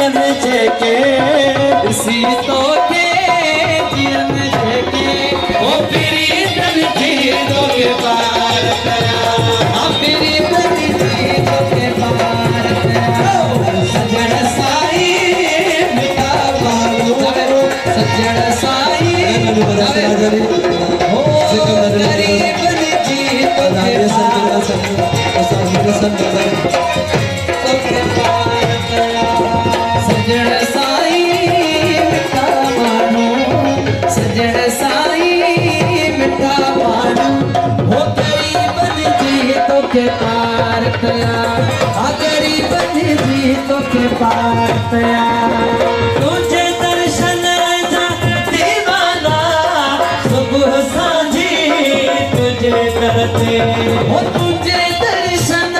जियन जेके सी तो के जियन जेके ओ फिरी दन जी तो के पार कया फिरी दन जी तो के पार कया सजण साई मिटा बालो सजण साई हो गरीब जी तो के पार कया सजण साई मिठा मानो सजण साई मिठा मानो हो गरीबन जी तो के पार कया गरीबन जी तो के पार कया तुझे दर्शन जा दीवाना सुबह सांझी तुझे करते हो तुझे दर्शन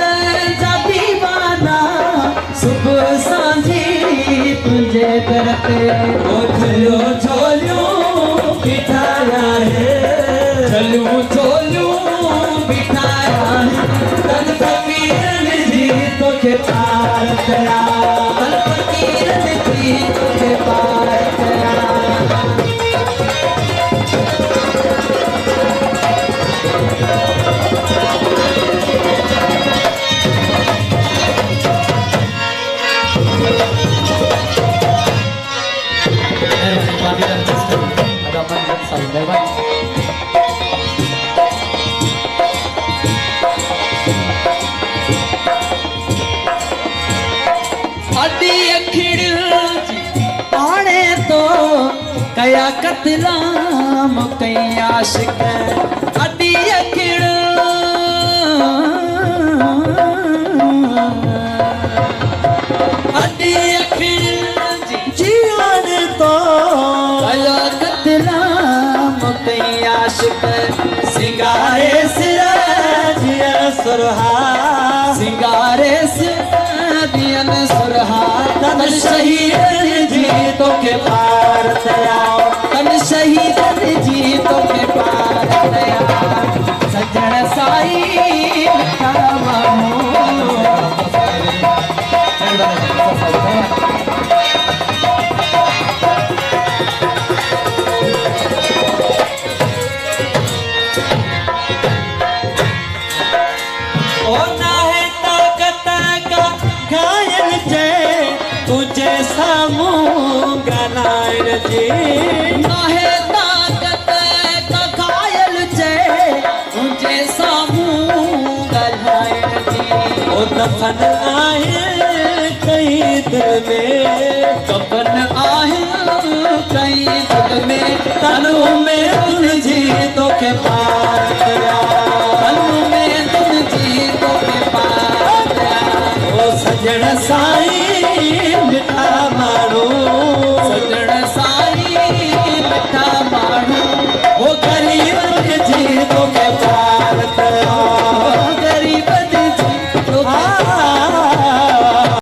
जा दीवाना सुबह सांझी तुझे करते ओ झलो झोलू बिठाया है चलू चोलू बिठाया तन फकीरन जी तो के पार कया तन फकीरन जी तो के पार कया अडी अखिड़ आने तो कया कतलाम कई आशिक अडी अखिड़ अडी अखिड़ जीवन तो कया कतलाम कई आशिक सिंगारे सिराजिया सुरहा सिंगारे से दियन सुरहा तन शहीद जी तो के पार दया तन शहीद जी तो के पार दया सजण साई मिठा मानो ओ ना है ताकत का घायल जे तुझे सामू गनायर जी ना है ताकत का घायल जे तुझे सामू गलायर जी ओ दफन आए कई दिल में कफन आहे कई दिल में तनु में तुझ जी तो के पार कया तनु में तुम जी तो के पार ओ सजण साई मिठा मारो